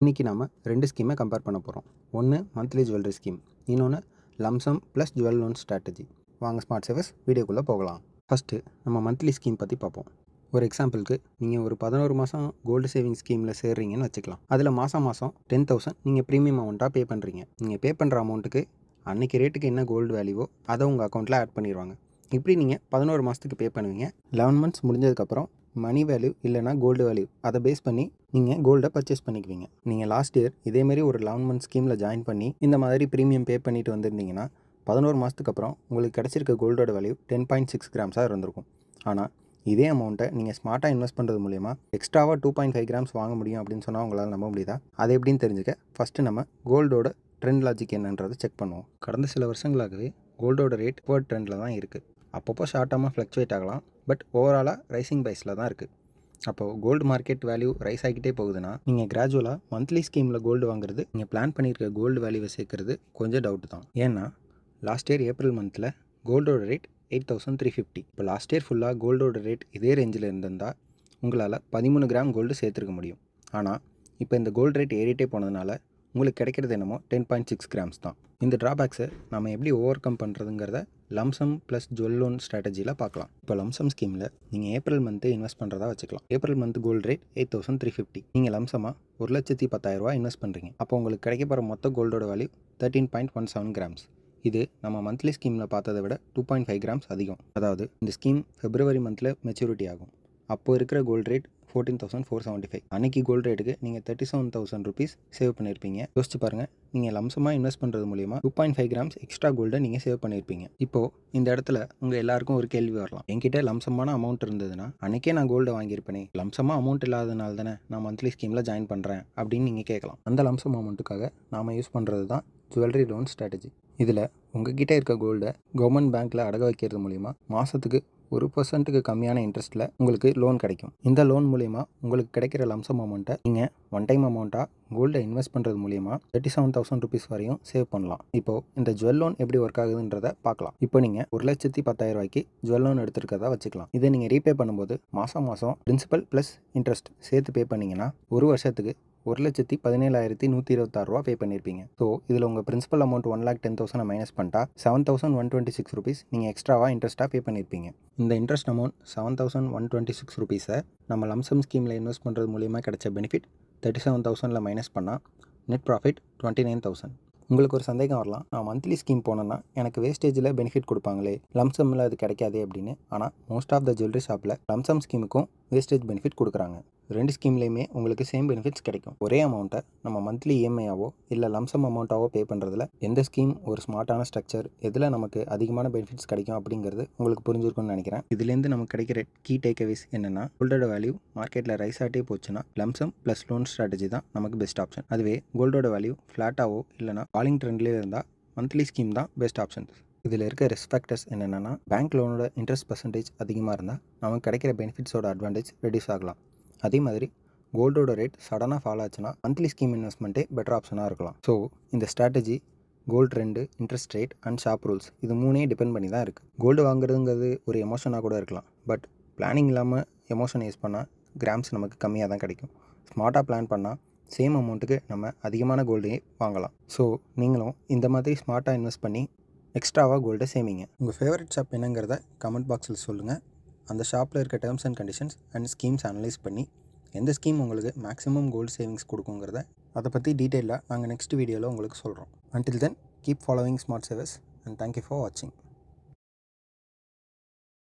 இன்றைக்கி நம்ம 2 ஸ்கீமை கம்பேர் பண்ண போகிறோம். ஒன்று மந்த்லி ஜுவல்லரி ஸ்கீம், இன்னொன்று lump sum plus jewel loan strategy. வாங்க ஸ்மார்ட் சேவர்ஸ் வீடியோக்குள்ளே போகலாம். ஃபஸ்ட்டு நம்ம மந்த்லி ஸ்கீம் பற்றி பார்ப்போம். ஒரு எக்ஸாம்பிளுக்கு நீங்கள் ஒரு 11 மாதம் கோல்டு சேவிங் ஸ்கீமில் சேர்றீங்கன்னு வச்சுக்கலாம். அதில் மாதம் 10,000 நீங்கள் ப்ரீமியம் அமௌண்ட்டாக பே பண்ணுறீங்க. நீங்கள் பே பண்ணுற அமௌண்ட்டுக்கு அன்றைக்கி ரேட்டுக்கு என்ன கோல்டு வேல்யூவோ அதை உங்கள் அக்கௌண்ட்டில் ஆட் பண்ணிடுவாங்க. இப்படி நீங்கள் 11 மாதத்துக்கு பே பண்ணுவீங்க. 11 மந்த்ஸ் முடிஞ்சதுக்கப்புறம் மணி வேல்யூ இல்லைனா கோல்டு வேல்யூ அதை பேஸ் பண்ணி நீங்கள் கோல்டை பர்ச்சேஸ் பண்ணிக்குவீங்க. நீங்கள் லாஸ்ட் இயர் இதேமாரி ஒரு 11 மந்த் ஸ்கீமில் ஜாயின் பண்ணி இந்த மாதிரி ப்ரீமியம் பே பண்ணிட்டு வந்திருந்தீங்கன்னா 11 மாதத்துக்கு அப்புறம் உங்களுக்கு கிடச்சிருக்க கோல்டோட வேல்யூ 10.6 கிராம்ஸாக இருந்திருக்கும். ஆனால் இதே அமௌண்ட்டை நீங்கள் ஸ்மார்ட்டாக இன்வெஸ்ட் பண்ணுறது மூலிமா எக்ஸ்ட்ராவாக 2.5 கிராம்ஸ் வாங்க முடியும் அப்படின்னு சொன்னால் உங்களால் நம்ப முடியுதா? அது எப்படின்னு தெரிஞ்சுக்க ஃபஸ்ட்டு நம்ம கோல்டோட ட்ரெண்ட் லாஜிக் என்னன்றதை செக் பண்ணுவோம். கடந்த சில வருஷங்களாகவே கோல்டோட ரேட் போர்ட் ட்ரெண்டில் தான் இருக்குது. அப்பப்போ ஷார்ட்டாக ஃப்ளக்சுவேட் ஆகலாம், பட் ஓவராலாக ரைசிங் பைஸில் தான் இருக்குது. அப்போது கோல்டு மார்க்கெட் வேல்யூ ரைஸ் ஆகிட்டே போகுதுன்னா நீங்கள் கிராஜுவலாக மந்த்லி ஸ்கீமில் கோல்டு வாங்குறது நீங்கள் பிளான் பண்ணியிருக்க கோல்டு வேல்யூவை சேர்க்கறது கொஞ்சம் டவுட் தான். ஏன்னா லாஸ்ட் இயர் ஏப்ரல் மந்தில் கோல்டோட ரேட் 8,350. இப்போ லாஸ்ட் இயர் ஃபுல்லாக கோல்டோட ரேட் இதே ரேஞ்சில் இருந்திருந்தால் உங்களால் 13 கிராம் கோல்டு சேர்த்துருக்க முடியும். ஆனால் இப்போ இந்த கோல்டு ரேட் ஏறிட்டே போனதுனால உங்களுக்கு கிடைக்கிறது என்னமோ 10.6 கிராம்ஸ் தான். இந்த ட்ராபேக்ஸை நம்ம எப்படி ஓவர் கம் பண்ணுறதுங்கிறத லம்சம் ப்ளஸ் ஜுவல் லோன் ஸ்ட்ராட்டஜியில் பார்க்கலாம். இப்போ லம்சம் ஸ்கீமில் நீங்கள் ஏப்ரல் மந்த்து இன்வெஸ்ட் பண்ணுறதா வச்சுக்கலாம். April month gold rate 8,350. நீங்கள் லம்சமாக 1,10,10,000 இன்வெஸ்ட் பண்ணுறீங்க. அப்போ உங்களுக்கு கிடைக்க போகிற மொத்த கோல்டோட வேல்யூ 13.17 கிராம்ஸ். இது நம்ம மந்த்லி ஸ்கீமில் பார்த்ததை விட 2.5 கிராம்ஸ் அதிகம். அதாவது இந்த ஸ்கீம் February மந்தில் மெச்சூரிட்டி ஆகும். அப்போது இருக்கிற கோல்டு ரேட் 14,475. அன்றைக்கி கோல்டு ரேட்டுக்கு நீங்கள் 37,000 ருபீஸ் சேவ் பண்ணியிருப்பீங்க. யோசிச்சு பாருங்கள், நீங்கள் லம்சமாக இன்வெஸ்ட் பண்ணுறது மூலிமா 2.5 கிராம்ஸ் எக்ஸ்ட்ரா கோல்டை நீங்கள் சேவ் பண்ணியிருப்பீங்க. இப்போது இந்த இடத்துல உங்கள் எல்லாருக்கும் ஒரு கேள்வி வரலாம். என்கிட்ட லம்சமான அமௌண்ட் இருந்ததுன்னா அன்றைக்கே நான் கோல்டை வாங்கியிருப்பேனே, லம்சமாக அமௌண்ட் இல்லாதனால தானே நான் மந்த்லி ஸ்கீமில் ஜாயின் பண்ணுறேன் அப்படின்னு நீங்கள் கேட்கலாம். அந்த லம்சம் அமௌண்ட்டுக்காக நாம் யூஸ் பண்ணுறது தான் ஜுவல்லரி லோன் ஸ்ட்ராட்டஜி. இதில் உங்ககிட்ட இருக்க கோல்டை கவர்மெண்ட் பேங்க்கில் அடக வைக்கிறது மூலிமா மாதத்துக்கு 1% கம்மியான இன்ட்ரெஸ்ட்டில் உங்களுக்கு லோன் கிடைக்கும். இந்த லோன் மூலிமா உங்களுக்கு கிடைக்கிற லம்சம் அமௌண்ட்டை நீங்கள் ஒன் டைம் அமௌண்ட்டாக கோல்டை இன்வெஸ்ட் பண்ணுறது மூலிமா 37,000 ருபீஸ் வரையும் சேவ் பண்ணலாம். இப்போது இந்த ஜுவல் லோன் எப்படி ஒர்க் ஆகுதுன்றதை பார்க்கலாம். இப்போ நீங்கள் 1,10,10,000 ஜுவல் லோன் எடுத்துருக்கதா வச்சுக்கலாம். இதை நீங்கள் ரீபே பண்ணும்போது மாதம் பிரின்சிபல் ப்ளஸ் இன்ட்ரெஸ்ட் சேர்த்து பே பண்ணிங்கன்னா ஒரு வருஷத்துக்கு 1,17,126 ரூபா பே பண்ணியிருப்பீங்க. ஸோ இதில் உங்கள் பிரின்சிபல் அமௌண்ட் 1,10,000 மைனஸ் பண்ணிட்டா 7,126 ருபீஸ் நீங்கள் எக்ஸ்ட்ராவாக இன்ட்ரெஸ்ட்டாக பே பண்ணியிருப்பீங்க. இந்த இன்ட்ரெஸ்ட் அமௌண்ட் 7,126 ருபீஸை நம்ம லம்சம் ஸ்கீமில் இன்வெஸ்ட் பண்ணுறது மூலிமா கிடைச்ச பெனிஃபிட் 37,000 மைனஸ் பண்ணால் நெட் ப்ராஃபிட் 29,000. உங்களுக்கு ஒரு சந்தேகம் வரலாம், நான் மந்த்லி ஸ்கீம் போனேன்னா எனக்கு வேஸ்டேஜில் பெனிஃபிட் கொடுப்பாங்களே, லம்சம்மில் அது கிடைக்காதே அப்படின்னு. ஆனால் மோஸ்ட் ஆஃப் த ஜுவல்லரி ஷாப்பில் லம்சம் ஸ்கீமுக்கும் வேஸ்டேஜ் பெனிஃபிட் கொடுக்குறாங்க. 2 ஸ்கீம்லேயுமே உங்களுக்கு சேம் பெனிஃபிட்ஸ் கிடைக்கும். ஒரே அமௌண்ட்டை நம்ம மந்த்லி இஎம்ஐயாவோ இல்லை லம்சம் அமௌண்ட்டாவோ பே பண்ணுறதுல எந்த ஸ்கீம் ஒரு ஸ்மார்ட்டான ஸ்ட்ரக்சர், எதில் நமக்கு அதிகமான பெனிஃபிட்ஸ் கிடைக்கும் அப்படிங்கிறது உங்களுக்கு புரிஞ்சிருக்கும்னு நினைக்கிறேன். இதுலேருந்து நமக்கு கிடைக்கிற கீ டேக்அவேஸ் என்னென்னா, கோல்டோட வேல்யூ மார்க்கெட்டில் ரைஸ் ஆகிட்டே போச்சுன்னா லம்சம் ப்ளஸ் லோன் ஸ்ட்ராட்டஜி தான் நமக்கு பெஸ்ட் ஆப்ஷன். அதுவே கோல்டோட வேல்யூ ஃப்ளாட்டாவோ இல்லைனா ஃபாலிங் ட்ரெண்ட்லேயே இருந்தால் மந்த்லி ஸ்கீம் தான் பெஸ்ட் ஆப்ஷன்ஸ். இதில் இருக்க ரிஸ்க் ஃபேக்டர்ஸ் என்னென்னா, பேங்க் லோனோட இன்ட்ரெஸ்ட் பர்சன்டேஜ் அதிகமாக இருந்தால் நமக்கு கிடைக்கிற பெனிஃபிட்ஸோட அட்வான்டேஜ் ரெடியூஸ் ஆகலாம். அதே மாதிரி கோல்டோட ரேட் சடனாக ஃபால் ஆச்சுன்னா மந்த்லி ஸ்கீம் இன்வெஸ்ட்மெண்ட்டே பெட்டர் ஆப்ஷனாக இருக்கலாம். ஸோ இந்த strategy gold trend, interest rate and shop rules இது 3 டிபெண்ட் பண்ணி தான் இருக்குது. கோல்டு வாங்குறதுங்கிறது ஒரு எமோஷனாக கூட இருக்கலாம், பட் பிளானிங் இல்லாமல் எமோஷன் யூஸ் பண்ணால் கிராம்ஸ் நமக்கு கம்மியாக தான் கிடைக்கும். ஸ்மார்ட்டாக பிளான் பண்ணால் சேம் அமௌண்ட்டுக்கு நம்ம அதிகமான கோல்டையே வாங்கலாம். ஸோ நீங்களும் இந்த மாதிரி ஸ்மார்ட்டாக இன்வெஸ்ட் பண்ணி எக்ஸ்ட்ராவாக கோல்டை சேமிங்க. உங்கள் ஃபேவரட் ஷாப் என்னங்கிறத கமெண்ட் பாக்ஸில் சொல்லுங்கள். அந்த ஷாப்பில் இருக்க terms and conditions and schemes analyse பண்ணி எந்த ஸ்கீம் உங்களுக்கு மேக்ஸிமம் கோல்டு சேவிங்ஸ் கொடுக்குங்கிறத அதை பற்றி டீட்டெயிலாக நாங்கள் நெக்ஸ்ட் வீடியோவில் உங்களுக்கு சொல்கிறோம். Until then, keep following Smart Savers and thank you for watching.